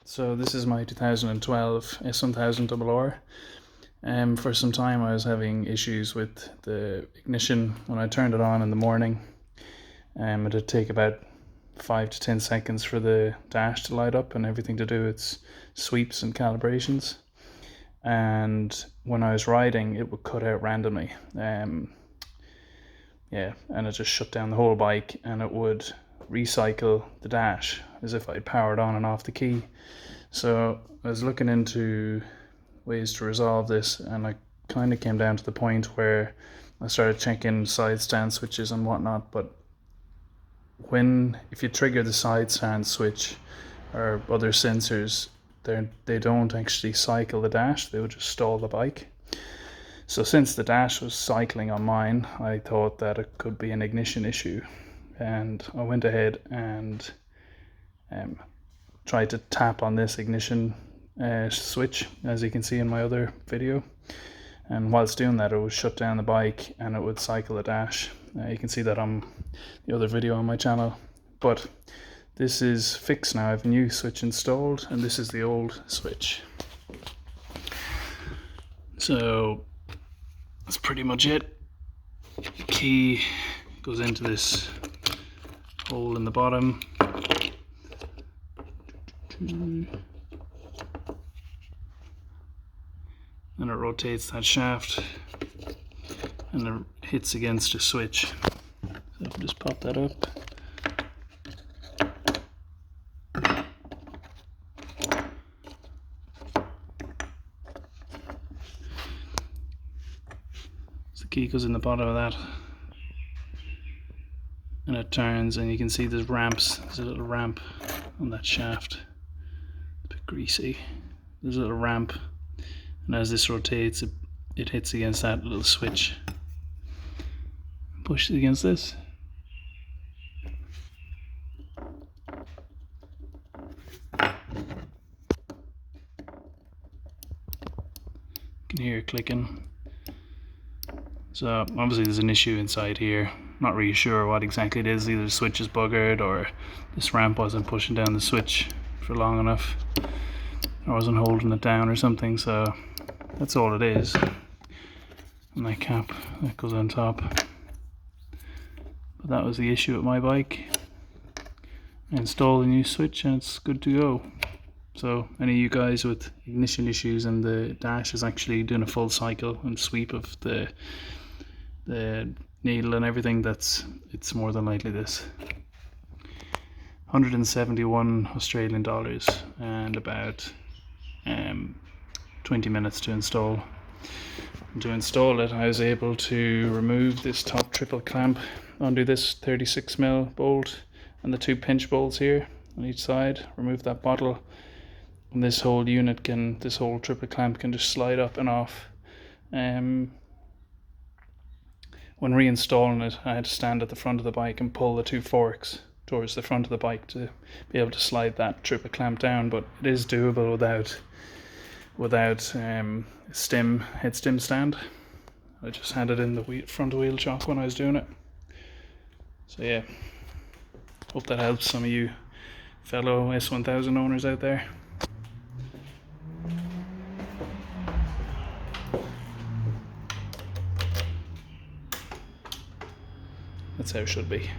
So this is my 2012 S1000RR. For some time I was having issues with the ignition when I turned it on in the morning. It would take about 5 to 10 seconds for the dash to light up and everything to do its sweeps and calibrations. And when I was riding, it would cut out randomly. And it just shut down the whole bike, and it would recycle the dash as if I'd powered on and off the key. So I was looking into ways to resolve this, and I kind of came down to the point where I started checking side stand switches and whatnot. But if you trigger the side stand switch or other sensors, they don't actually cycle the dash, they would just stall the bike. So since the dash was cycling on mine, I thought that it could be an ignition issue, and I went ahead and tried to tap on this ignition switch, as you can see in my other video. And whilst doing that, it would shut down the bike and it would cycle the dash. You can see that on the other video on my channel. But this is fixed now. I have a new switch installed, and this is the old switch. So that's pretty much it. The key goes into this hole in the bottom. And it rotates that shaft and it hits against a switch. So I'll just pop that up. So the key goes in the bottom of that, and it turns, and you can see there's ramps. There's a little ramp on that shaft. A bit greasy. There's a little ramp, and as this rotates, it hits against that little switch. Push it against this. You can hear it clicking. So obviously there's an issue inside here. Not really sure what exactly it is. Either the switch is buggered, or this ramp wasn't pushing down the switch for long enough, or wasn't holding it down or something. So that's all it is. And that cap that goes on top. But that was the issue with my bike. I installed a new switch and it's good to go. So any of you guys with ignition issues and the dash is actually doing a full cycle and sweep of the needle and everything, it's more than likely this. 171 Australian dollars and about 20 minutes to install. And to install it, I was able to remove this top triple clamp, undo this 36mm bolt and the two pinch bolts here on each side, remove that bottle, and this whole unit this whole triple clamp can just slide up and off. When reinstalling it, I had to stand at the front of the bike and pull the two forks towards the front of the bike to be able to slide that triple clamp down, but it is doable without head stem stand. I just had it in the front wheel chock when I was doing it. So yeah, hope that helps some of you fellow S1000 owners out there. That's how it should be.